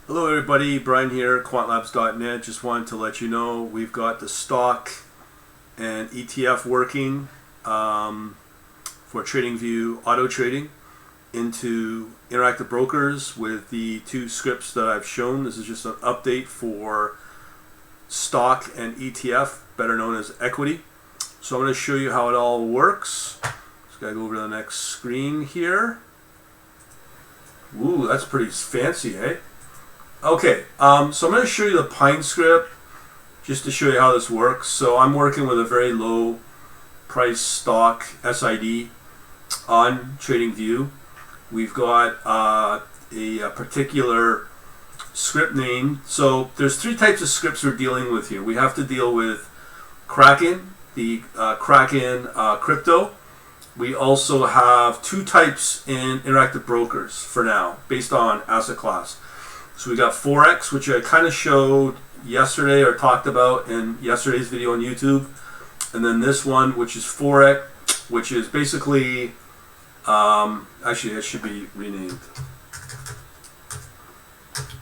Hello everybody, Brian here, quantlabs.net. Just wanted to let you know we've got the stock and ETF working for TradingView auto trading into interactive brokers with the two scripts that I've shown. This is just an update for stock and ETF, better known as equity. So I'm going to show you how it all works. Just gotta go over to the next screen here. Ooh, that's pretty fancy, eh? Okay, so I'm going to show you the Pine script just to show you how this works. So I'm working with a very low price stock SID on TradingView. We've got a particular script name. So there's three types of scripts we're dealing with here. We have to deal with Kraken, the Kraken crypto. We also have two types in interactive brokers for now, based on asset class. So we got forex, which I kind of showed yesterday or talked about in yesterday's video on YouTube, and then this one, which is forex, which is basically actually it should be renamed.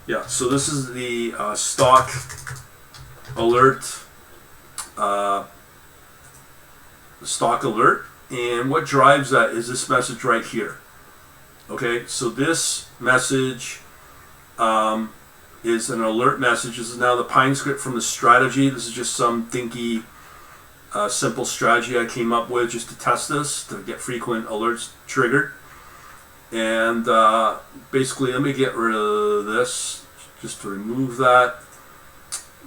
Yeah, so this is the stock alert, and what drives that is this message right here. Okay, so this message is an alert message. This is now the Pine script from the strategy. This is just some dinky, simple strategy I came up with just to test this, to get frequent alerts triggered. And basically, let me get rid of this, just to remove that.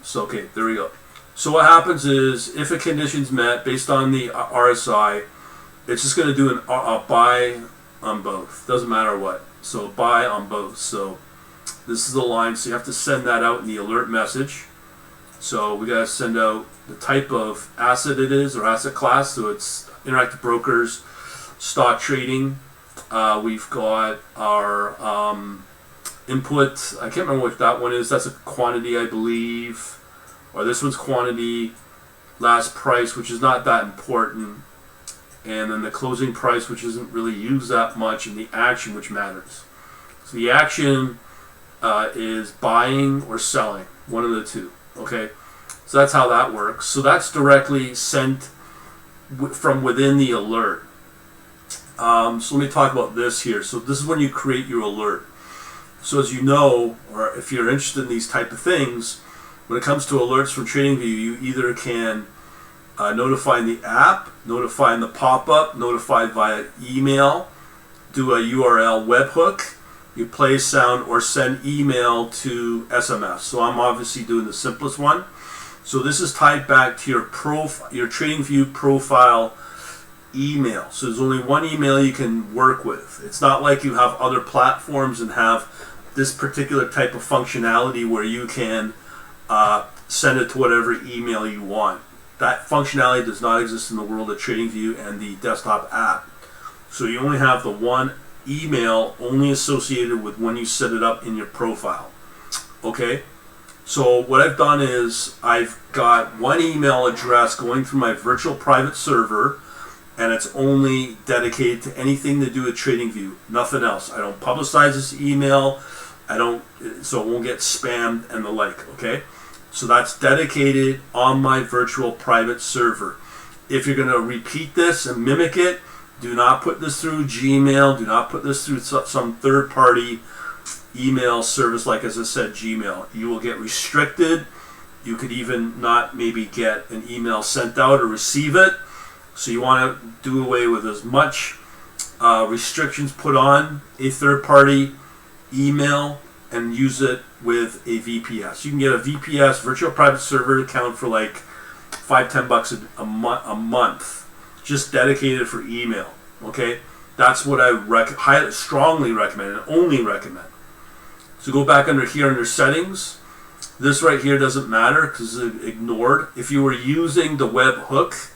So, okay, there we go. So what happens is, if a condition's met based on the RSI, it's just going to do a buy on both. Doesn't matter what. So buy on both. So this is the line, so you have to send that out in the alert message. So we got to send out the type of asset it is, or asset class. So it's interactive brokers, stock trading. We've got our input. I can't remember what that one is. That's a quantity, I believe. Or this one's quantity, last price, which is not that important. And then the closing price, which isn't really used that much, and the action, which matters. So the action is buying or selling, one of the two. Okay, so that's how that works. So that's directly sent from within the alert. So let me talk about this here. So this is when you create your alert. So as you know, or if you're interested in these type of things, when it comes to alerts from TradingView, you either can notify in the app, notify in the pop-up, notify via email, do a URL webhook, you play sound, or send email to SMS. So I'm obviously doing the simplest one. So this is tied back to your TradingView profile email. So there's only one email you can work with. It's not like you have other platforms and have this particular type of functionality where you can send it to whatever email you want. That functionality does not exist in the world of TradingView and the desktop app. So you only have the one email only associated with when you set it up in your profile. Okay, so what I've done is I've got one email address going through my virtual private server, and it's only dedicated to anything to do with TradingView, nothing else. I don't publicize this email, so it won't get spammed and the like. Okay, so that's dedicated on my virtual private server. If you're going to repeat this and mimic it, do not put this through Gmail. Do not put this through some third-party email service like, as I said, Gmail. You will get restricted. You could even not maybe get an email sent out or receive it. So you want to do away with as much restrictions put on a third-party email and use it with a VPS. You can get a VPS, virtual private server account, for like $5-10 a month. Just dedicated for email. Okay, that's what I highly, strongly recommend, and only recommend. So go back under here under settings. This right here doesn't matter because it's ignored. If you were using the webhook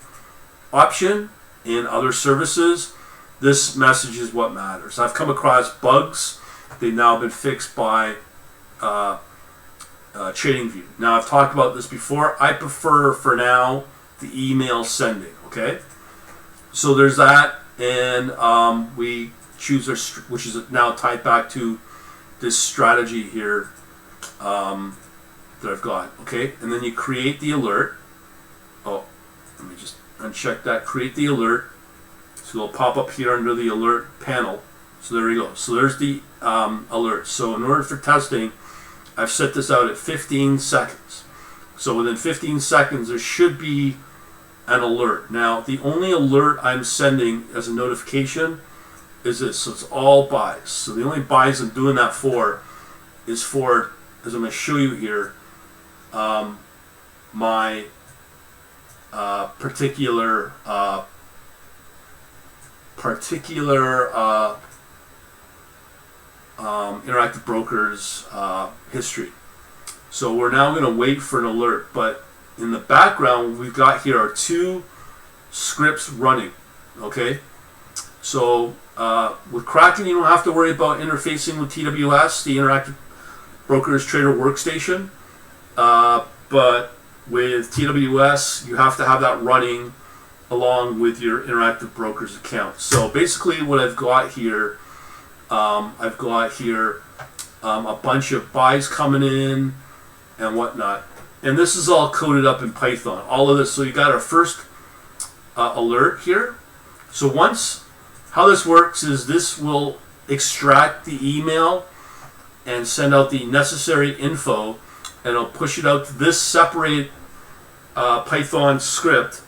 option in other services, this message is what matters. I've come across bugs. They've now been fixed by TradingView. Now I've talked about this before. I prefer for now the email sending. Okay. So there's that, and we choose our, which is now tied back to this strategy here that I've got. Okay, and then you create the alert. Oh, let me just uncheck that. Create the alert. So it'll pop up here under the alert panel. So there we go. So there's the alert. So in order for testing, I've set this out at 15 seconds. So within 15 seconds, there should be an alert. Now, the only alert I'm sending as a notification is this. So it's all buys. So the only buys I'm doing that for is for, as I'm going to show you here, my particular Interactive Brokers history. So we're now going to wait for an alert, but in the background we've got here are two scripts running. Okay, so with Kraken you don't have to worry about interfacing with TWS, the Interactive Brokers Trader Workstation, but with TWS you have to have that running along with your Interactive Brokers account. So basically what I've got here, a bunch of buys coming in and whatnot. And this is all coded up in Python. All of this. So you got our first alert here. So once, how this works is this will extract the email and send out the necessary info, and it'll push it out to this separate Python script,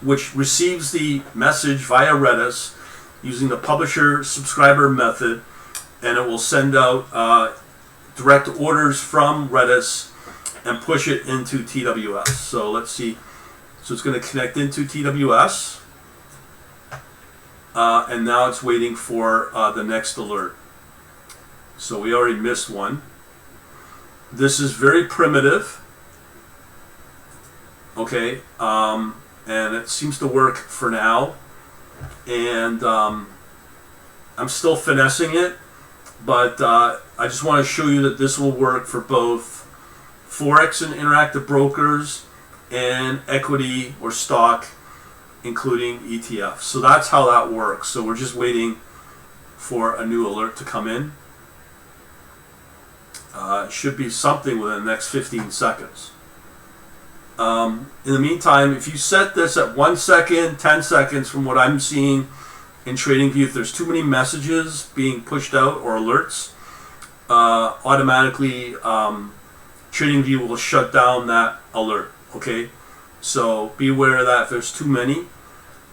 which receives the message via Redis using the publisher subscriber method, and it will send out direct orders from Redis and push it into TWS. So let's see. So it's going to connect into TWS, and now it's waiting for the next alert. So we already missed one. This is very primitive. Okay, and it seems to work for now. And I'm still finessing it, but I just want to show you that this will work for both forex and Interactive Brokers and equity or stock, including ETFs. So that's how that works. So we're just waiting for a new alert to come in. It should be something within the next 15 seconds. In the meantime, if you set this at 1 second, 10 seconds from what I'm seeing in TradingView, if there's too many messages being pushed out or alerts, automatically TradingView will shut down that alert. Okay, so be aware of that if there's too many.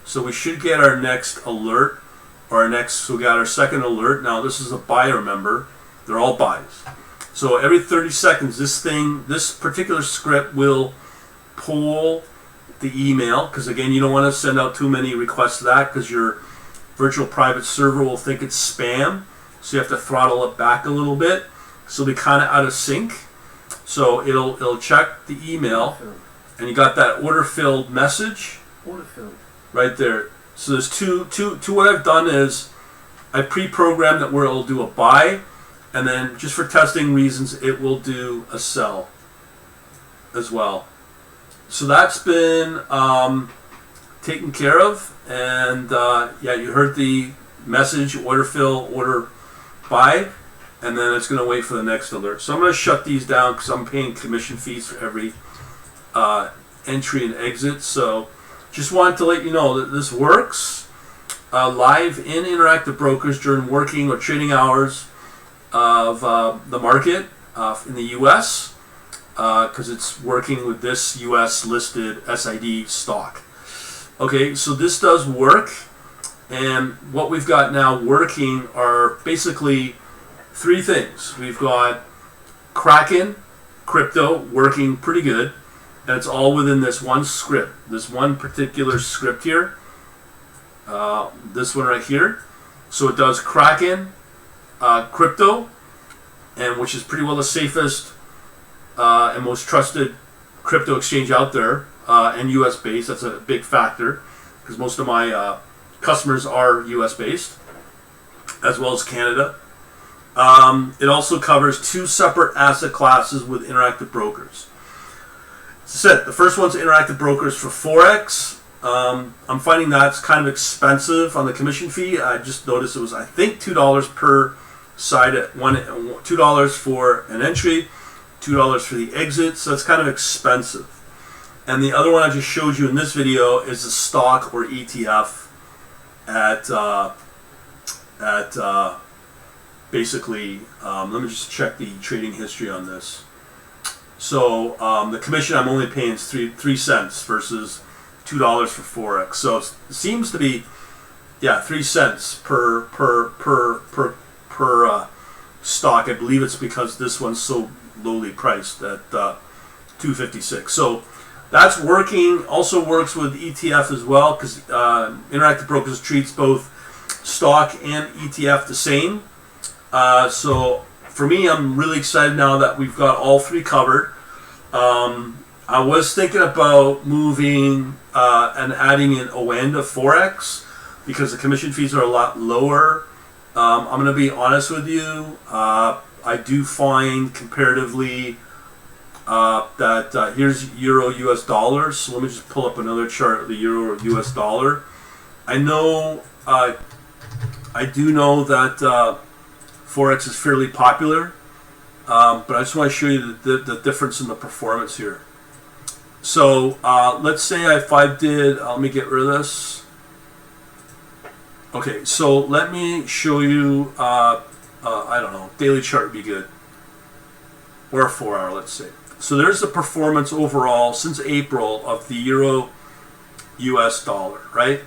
So we should get our next alert, or our next, so we got our second alert. Now this is a buy, remember, they're all buys. So every 30 seconds, this particular script will pull the email, because again, you don't want to send out too many requests to that, because your virtual private server will think it's spam. So you have to throttle it back a little bit. So they're kind of out of sync. So it'll check the email, and you got that order filled message. Order filled. Right there. So there's two. What I've done is I pre-programmed that where it'll do a buy, and then just for testing reasons, it will do a sell as well. So that's been taken care of, and yeah, you heard the message, order fill, order buy, and then it's going to wait for the next alert. So I'm going to shut these down because I'm paying commission fees for every entry and exit. So just wanted to let you know that this works live in Interactive Brokers during working or trading hours of the market in the US, because it's working with this US listed SID stock. Okay, so this does work, and what we've got now working are basically three things. We've got Kraken crypto working pretty good, and it's all within this one script, this one particular script here, this one right here. So it does Kraken crypto, and which is pretty well the safest and most trusted crypto exchange out there, and US based. That's a big factor because most of my customers are US based, as well as Canada. It also covers two separate asset classes with Interactive Brokers. As I said, the first one's Interactive Brokers for forex. I'm finding that's kind of expensive on the commission fee. I just noticed it was, I think, $2 per side at $2 for an entry $2 for the exit, so it's kind of expensive. And the other one I just showed you in this video is a stock or ETF at basically, let me just check the trading history on this. So the commission I'm only paying is 3 cents versus $2 for forex. So it seems to be, yeah, 3 cents per stock. I believe it's because this one's so lowly priced at $2.56. So that's working. Also works with ETF as well, because Interactive Brokers treats both stock and ETF the same. So for me, I'm really excited now that we've got all three covered. I was thinking about moving and adding in Oanda Forex, because the commission fees are a lot lower. I'm going to be honest with you. I do find comparatively that here's Euro US dollar. So let me just pull up another chart of the Euro US dollar. I know, I do know that Forex is fairly popular, but I just want to show you the difference in the performance here. So let's say if I did, let me get rid of this. Okay, so let me show you, I don't know, daily chart would be good, or a 4 hour, let's say. So there's the performance overall since April of the Euro US dollar, right?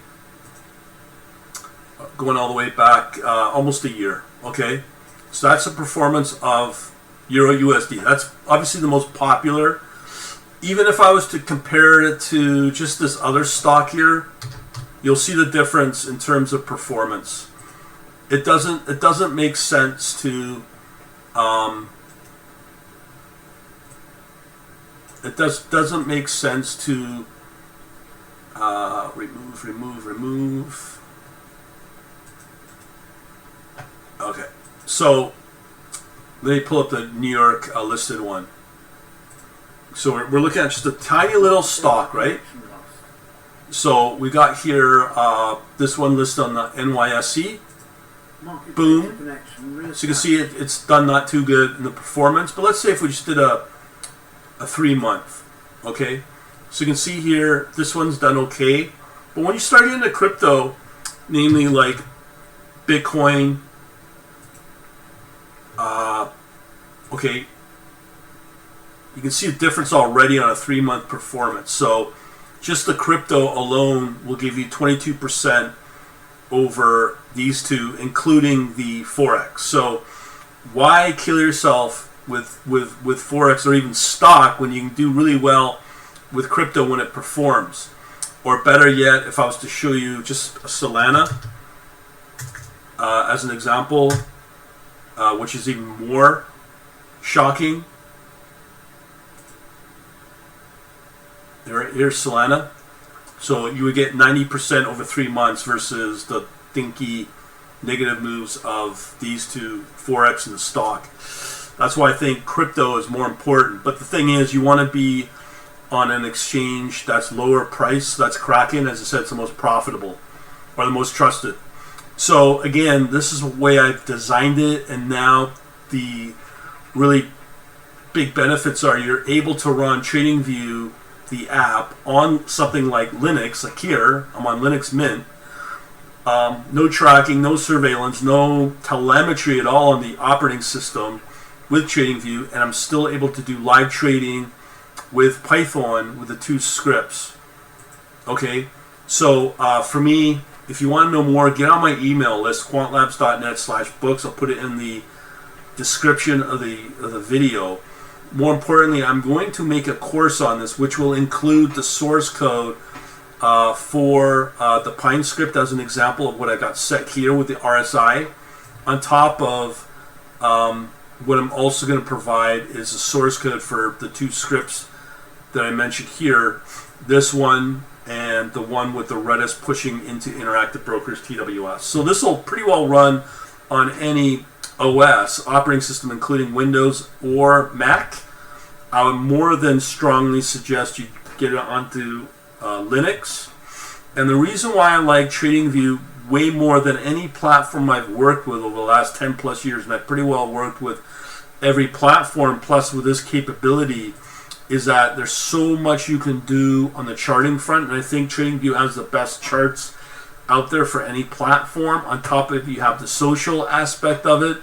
Going all the way back almost a year, okay? So that's the performance of Euro USD. That's obviously the most popular. Even if I was to compare it to just this other stock here, you'll see the difference in terms of performance. It doesn't make sense to doesn't make sense to remove. Okay, so let me pull up the New York listed one. So we're looking at just a tiny little stock, right? So we got here this one listed on the NYSE. Boom. So you can see it's done not too good in the performance. But let's say if we just did a 3 month, okay? So you can see here this one's done okay. But when you start getting into crypto, namely like Bitcoin, okay, you can see the difference already on a 3 month performance. So just the crypto alone will give you 22% over these two, including the forex. So why kill yourself with forex or even stock when you can do really well with crypto when it performs? Or better yet, if I was to show you just a Solana as an example, which is even more shocking. Here's Solana. So you would get 90% over 3 months versus the dinky negative moves of these two, Forex and the stock. That's why I think crypto is more important. But the thing is, you want to be on an exchange that's lower price. That's Kraken. As I said, it's the most profitable or the most trusted. So again, this is the way I've designed it. And now the really big benefits are you're able to run TradingView, the app, on something like Linux, like here, I'm on Linux Mint. No tracking, no surveillance, no telemetry at all on the operating system with TradingView, and I'm still able to do live trading with Python with the 2 scripts. Okay, so for me, if you want to know more, get on my email list, quantlabs.net/books. I'll put it in the description of the video. More importantly, I'm going to make a course on this, which will include the source code for the Pine script as an example of what I got set here with the RSI. On top of what I'm also going to provide is a source code for the 2 scripts that I mentioned here. This one and the one with the Redis pushing into Interactive Brokers TWS. So this will pretty well run on any OS, operating system, including Windows or Mac. I would more than strongly suggest you get it onto Linux. And the reason why I like TradingView way more than any platform I've worked with over the last 10 plus years, and I've pretty well worked with every platform. Plus, with this capability, is that there's so much you can do on the charting front, and I think TradingView has the best charts out there for any platform. On top of it, you have the social aspect of it.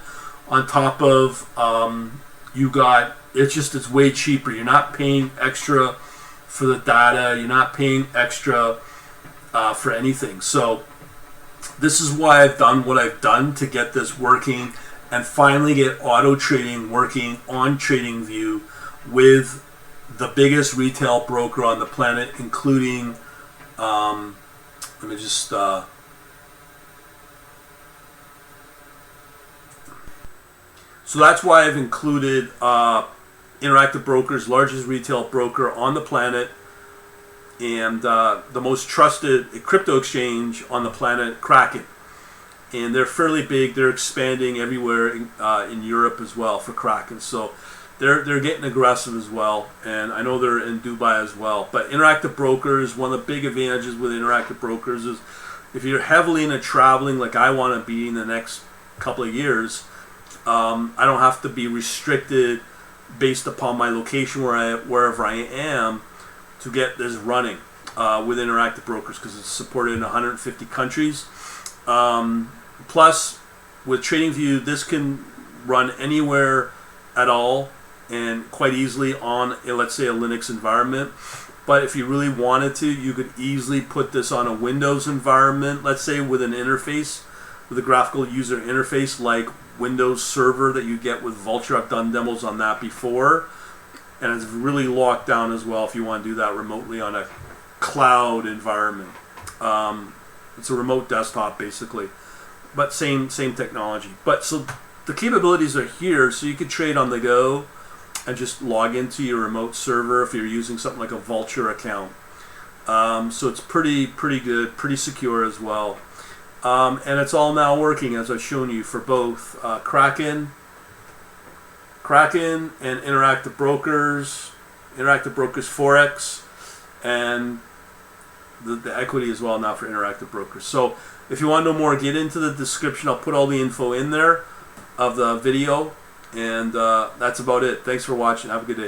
On top of you got, it's way cheaper. You're not paying extra for the data. You're not paying extra for anything. So this is why I've done what I've done to get this working and finally get auto trading working on TradingView with the biggest retail broker on the planet, including let me just so that's why I've included Interactive Brokers, largest retail broker on the planet, and the most trusted crypto exchange on the planet, Kraken. And they're fairly big. They're expanding everywhere in Europe as well for Kraken. So they're getting aggressive as well. And I know they're in Dubai as well. But Interactive Brokers, one of the big advantages with Interactive Brokers is if you're heavily into traveling like I want to be in the next couple of years, I don't have to be restricted based upon my location wherever I am to get this running with Interactive Brokers, because it's supported in 150 countries. Plus, with TradingView, this can run anywhere at all and quite easily on, let's say, a Linux environment. But if you really wanted to, you could easily put this on a Windows environment, let's say with an interface, with a graphical user interface like Windows Server that you get with Vultr. I've done demos on that before. And it's really locked down as well if you want to do that remotely on a cloud environment. It's a remote desktop basically, but same technology. But so the capabilities are here, so you can trade on the go and just log into your remote server if you're using something like a Vultr account. So it's pretty good, pretty secure as well. And it's all now working, as I've shown you, for both Kraken and Interactive Brokers Forex, and the equity as well now for Interactive Brokers. So if you want to know more, get into the description. I'll put all the info in there of the video, and that's about it. Thanks for watching. Have a good day.